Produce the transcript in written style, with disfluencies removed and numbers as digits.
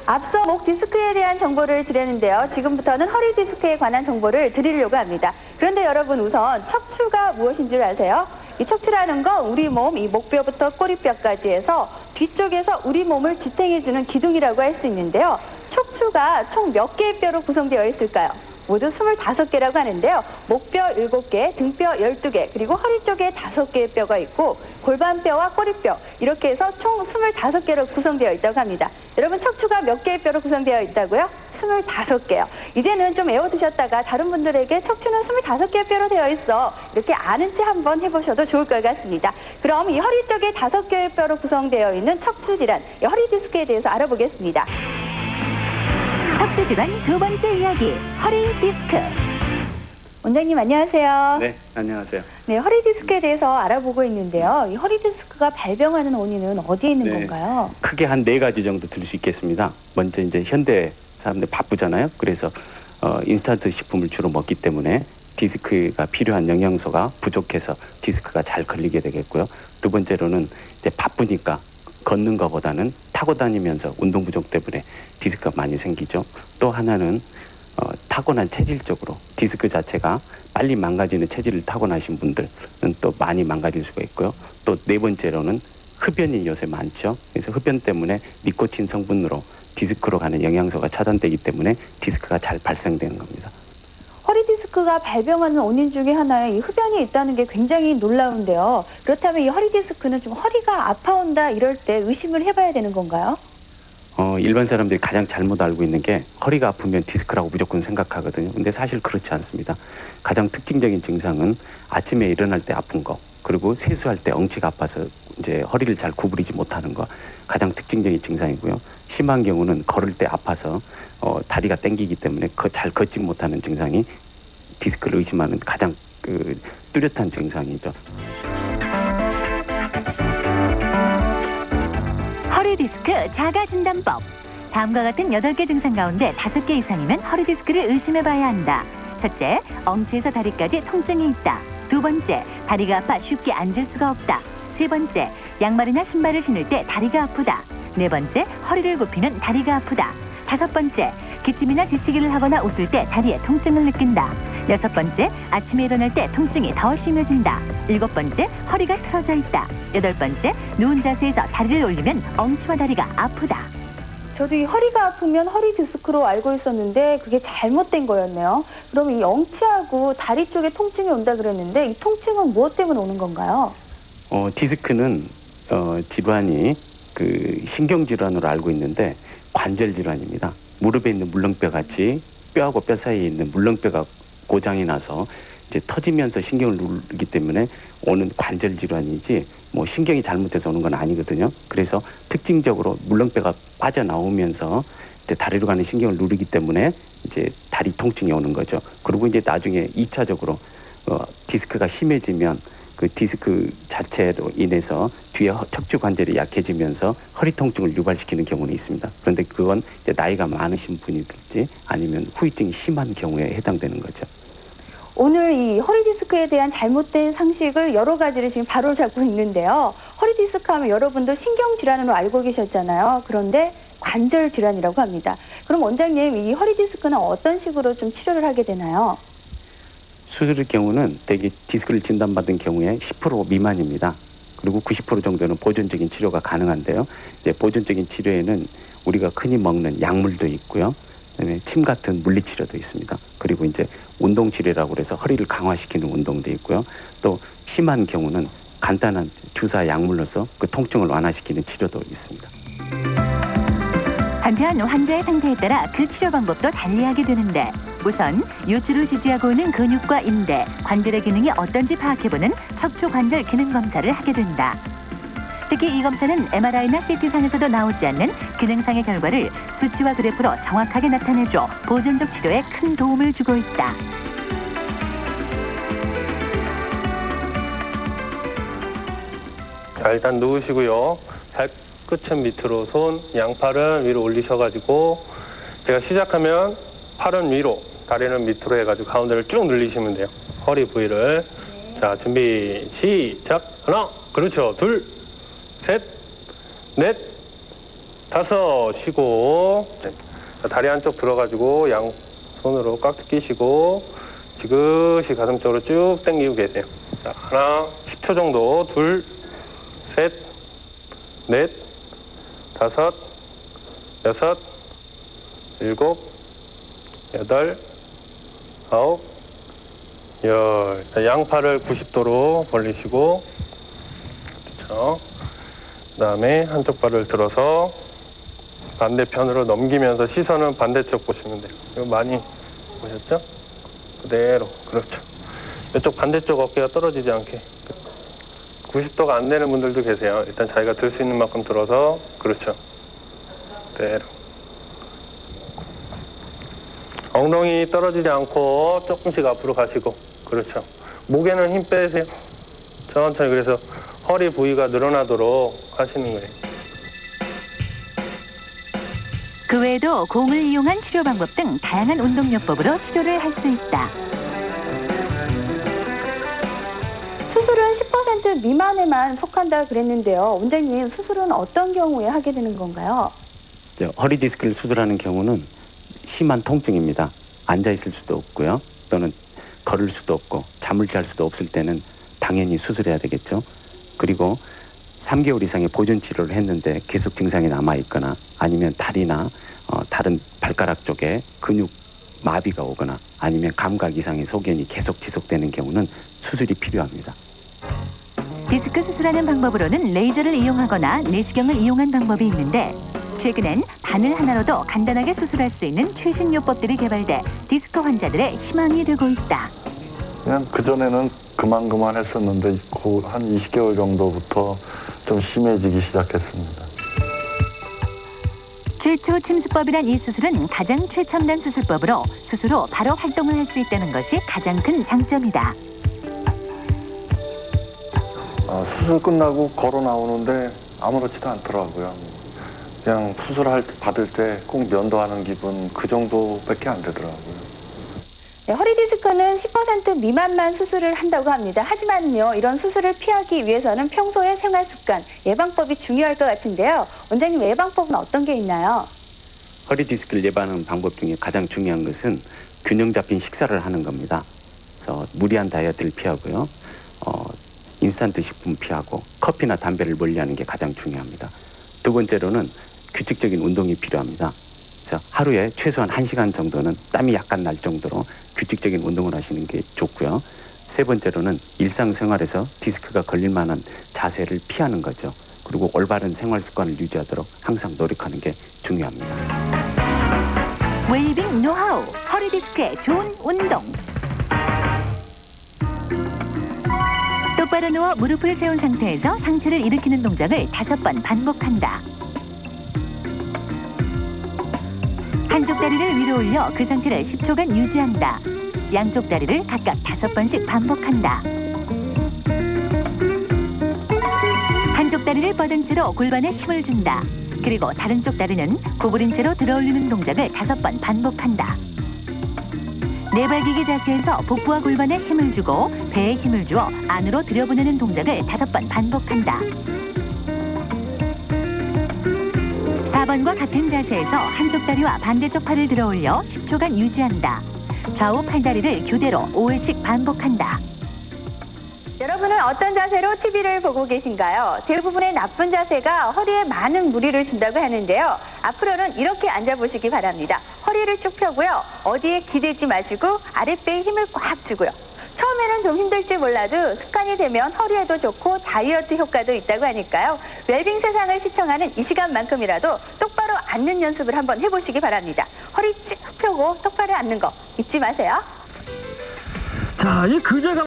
앞서 목 디스크에 대한 정보를 드렸는데요. 지금부터는 허리 디스크에 관한 정보를 드리려고 합니다. 그런데 여러분 우선 척추가 무엇인 줄 아세요? 이 척추라는 건 우리 몸 이 목뼈부터 꼬리뼈까지 해서 뒤쪽에서 우리 몸을 지탱해주는 기둥이라고 할 수 있는데요. 척추가 총 몇 개의 뼈로 구성되어 있을까요? 모두 25개라고 하는데요. 목뼈 7개, 등뼈 12개, 그리고 허리 쪽에 5개의 뼈가 있고 골반뼈와 꼬리뼈 이렇게 해서 총 25개로 구성되어 있다고 합니다. 여러분 척추가 몇 개의 뼈로 구성되어 있다고요? 25개요. 이제는 좀 외워두셨다가 다른 분들에게 척추는 25개의 뼈로 되어 있어 이렇게 아는 채 한번 해보셔도 좋을 것 같습니다. 그럼 이 허리 쪽에 5개의 뼈로 구성되어 있는 척추 질환, 이 허리 디스크에 대해서 알아보겠습니다. 척추 질환 두 번째 이야기, 허리 디스크. 원장님 안녕하세요. 네, 안녕하세요. 네, 허리 디스크에 대해서 알아보고 있는데요. 이 허리 디스크가 발병하는 원인은 어디에 있는 건가요? 크게 한 4가지 정도 들 수 있겠습니다. 먼저 이제 현대 사람들 바쁘잖아요. 그래서 인스턴트 식품을 주로 먹기 때문에 디스크가 필요한 영양소가 부족해서 디스크가 잘 걸리게 되겠고요. 두 번째로는 이제 바쁘니까 걷는 것보다는 타고 다니면서 운동 부족 때문에 디스크가 많이 생기죠. 또 하나는 타고난 체질적으로 디스크 자체가 빨리 망가지는 체질을 타고나신 분들은 또 많이 망가질 수가 있고요. 또 네 번째로는 흡연이 요새 많죠. 그래서 흡연 때문에 니코틴 성분으로 디스크로 가는 영양소가 차단되기 때문에 디스크가 잘 발생되는 겁니다. 허리 디스크가 발병하는 원인 중에 하나에 이 흡연이 있다는 게 굉장히 놀라운데요. 그렇다면 이 허리 디스크는 좀 허리가 아파온다 이럴 때 의심을 해봐야 되는 건가요? 일반 사람들이 가장 잘못 알고 있는 게 허리가 아프면 디스크라고 무조건 생각하거든요. 근데 사실 그렇지 않습니다. 가장 특징적인 증상은 아침에 일어날 때 아픈 거, 그리고 세수할 때 엉치가 아파서 이제 허리를 잘 구부리지 못하는 거 가장 특징적인 증상이고요. 심한 경우는 걸을 때 아파서 다리가 땡기기 때문에 잘 걷지 못하는 증상이 디스크를 의심하는 가장 뚜렷한 증상이죠. 허리 디스크 자가 진단법. 다음과 같은 8개 증상 가운데 5개 이상이면 허리 디스크를 의심해봐야 한다. 첫째, 엉치에서 다리까지 통증이 있다. 두 번째, 다리가 아파 쉽게 앉을 수가 없다. 세 번째, 양말이나 신발을 신을 때 다리가 아프다. 네 번째, 허리를 굽히면 다리가 아프다. 다섯 번째, 기침이나 지치기를 하거나 웃을 때 다리에 통증을 느낀다. 여섯 번째, 아침에 일어날 때 통증이 더 심해진다. 일곱 번째, 허리가 틀어져 있다. 여덟 번째, 누운 자세에서 다리를 올리면 엉치와 다리가 아프다. 저도 이 허리가 아프면 허리 디스크로 알고 있었는데 그게 잘못된 거였네요. 그럼 이 엉치하고 다리 쪽에 통증이 온다 그랬는데 이 통증은 무엇 때문에 오는 건가요? 디스크는 질환이 신경질환으로 알고 있는데 관절 질환입니다. 무릎에 있는 물렁뼈 같이 뼈하고 뼈 사이에 있는 물렁뼈가 고장이 나서 이제 터지면서 신경을 누르기 때문에 오는 관절 질환이지 뭐 신경이 잘못돼서 오는 건 아니거든요. 그래서 특징적으로 물렁뼈가 빠져나오면서 이제 다리로 가는 신경을 누르기 때문에 이제 다리 통증이 오는 거죠. 그리고 이제 나중에 2차적으로 디스크가 심해지면 그 디스크 자체로 인해서 뒤에 척추 관절이 약해지면서 허리 통증을 유발시키는 경우는 있습니다. 그런데 그건 이제 나이가 많으신 분이든지 아니면 후유증이 심한 경우에 해당되는 거죠. 오늘 이 허리 디스크에 대한 잘못된 상식을 여러 가지를 지금 바로잡고 있는데요. 허리 디스크 하면 여러분도 신경질환으로 알고 계셨잖아요. 그런데 관절 질환이라고 합니다. 그럼 원장님, 이 허리 디스크는 어떤 식으로 좀 치료를 하게 되나요? 수술의 경우는 대개 디스크를 진단받은 경우에 10% 미만입니다. 그리고 90% 정도는 보존적인 치료가 가능한데요. 이제 보존적인 치료에는 우리가 흔히 먹는 약물도 있고요. 그다음에 침 같은 물리치료도 있습니다. 그리고 이제 운동치료라고 해서 허리를 강화시키는 운동도 있고요. 또 심한 경우는 간단한 주사 약물로서 그 통증을 완화시키는 치료도 있습니다. 한편 환자의 상태에 따라 그 치료 방법도 달리하게 되는데 우선 요추를 지지하고 있는 근육과 인대, 관절의 기능이 어떤지 파악해보는 척추 관절 기능 검사를 하게 된다. 특히 이 검사는 MRI나 CT상에서도 나오지 않는 기능상의 결과를 수치와 그래프로 정확하게 나타내줘 보존적 치료에 큰 도움을 주고 있다. 자, 일단 누우시고요. 발끝은 밑으로 손, 양팔은 위로 올리셔가지고 제가 시작하면 팔은 위로, 다리는 밑으로 해가지고 가운데를 쭉 늘리시면 돼요. 허리 부위를. 자, 준비, 시작. 하나, 그렇죠. 둘, 셋, 넷, 5 쉬고 자, 다리 한쪽 들어가지고 양 손으로 꽉 끼시고 지그시 가슴 쪽으로 쭉 당기고 계세요. 자, 하나 10초 정도. 둘, 셋, 넷, 5, 6, 7, 8, 9, 10. 자, 양팔을 90도로 벌리시고, 그렇죠. 그다음에 한쪽 발을 들어서 반대편으로 넘기면서 시선은 반대쪽 보시면 돼요. 이거 많이 보셨죠? 그대로. 그렇죠. 이쪽 반대쪽 어깨가 떨어지지 않게. 90도가 안 되는 분들도 계세요. 일단 자기가 들 수 있는 만큼 들어서. 그렇죠. 그대로. 엉덩이 떨어지지 않고 조금씩 앞으로 가시고. 그렇죠. 목에는 힘 빼세요. 천천히. 그래서 허리 부위가 늘어나도록 하시는 거예요. 그 외에도 공을 이용한 치료 방법 등 다양한 운동요법으로 치료를 할 수 있다. 수술은 10% 미만에만 속한다 그랬는데요. 원장님, 수술은 어떤 경우에 하게 되는 건가요? 허리 디스크를 수술하는 경우는 심한 통증입니다. 앉아 있을 수도 없고요. 또는 걸을 수도 없고 잠을 잘 수도 없을 때는 당연히 수술해야 되겠죠. 그리고 3개월 이상의 보존 치료를 했는데 계속 증상이 남아 있거나 아니면 다리나 다른 발가락 쪽에 근육 마비가 오거나 아니면 감각 이상의 소견이 계속 지속되는 경우는 수술이 필요합니다. 디스크 수술하는 방법으로는 레이저를 이용하거나 내시경을 이용한 방법이 있는데 최근엔 바늘 하나로도 간단하게 수술할 수 있는 최신 요법들이 개발돼 디스크 환자들의 희망이 되고 있다. 그냥 그전에는 그만 했었는데 한 20개월 정도부터 좀 심해지기 시작했습니다. 최초 침수법이란 이 수술은 가장 최첨단 수술법으로 수술 후 바로 활동을 할 수 있다는 것이 가장 큰 장점이다. 수술 끝나고 걸어 나오는데 아무렇지도 않더라고요. 그냥 받을 때 꼭 면도하는 기분 그 정도밖에 안 되더라고요. 네, 허리 디스크는 10% 미만만 수술을 한다고 합니다. 하지만요, 이런 수술을 피하기 위해서는 평소의 생활 습관, 예방법이 중요할 것 같은데요. 원장님, 예방법은 어떤 게 있나요? 허리 디스크를 예방하는 방법 중에 가장 중요한 것은 균형 잡힌 식사를 하는 겁니다. 그래서 무리한 다이어트를 피하고요. 인스턴트 식품 피하고 커피나 담배를 멀리하는 게 가장 중요합니다. 두 번째로는 규칙적인 운동이 필요합니다. 그래서 하루에 최소한 1시간 정도는 땀이 약간 날 정도로 규칙적인 운동을 하시는 게 좋고요. 세 번째로는 일상생활에서 디스크가 걸릴 만한 자세를 피하는 거죠. 그리고 올바른 생활 습관을 유지하도록 항상 노력하는 게 중요합니다. 웨이빙 노하우, 허리 디스크에 좋은 운동. 똑바로 누워 무릎을 세운 상태에서 상체를 일으키는 동작을 5번 반복한다. 한쪽 다리를 위로 올려 그 상태를 10초간 유지한다. 양쪽 다리를 각각 5번씩 반복한다. 한쪽 다리를 뻗은 채로 골반에 힘을 준다. 그리고 다른 쪽 다리는 구부린 채로 들어올리는 동작을 5번 반복한다. 네발기기 자세에서 복부와 골반에 힘을 주고 배에 힘을 주어 안으로 들여보내는 동작을 5번 반복한다. 4번과 같은 자세에서 한쪽 다리와 반대쪽 팔을 들어올려 10초간 유지한다. 좌우 팔다리를 교대로 5회씩 반복한다. 여러분은 어떤 자세로 TV를 보고 계신가요? 대부분의 나쁜 자세가 허리에 많은 무리를 준다고 하는데요. 앞으로는 이렇게 앉아보시기 바랍니다. 허리를 쭉 펴고요. 어디에 기대지 마시고 아랫배에 힘을 꽉 주고요. 처음에는 좀 힘들지 몰라도 습관이 되면 허리에도 좋고 다이어트 효과도 있다고 하니까요. 웰빙 세상을 시청하는 이 시간만큼이라도 똑바로 앉는 연습을 한번 해보시기 바랍니다. 허리 쭉 펴고 똑바로 앉는 거 잊지 마세요. 자, 이 그제가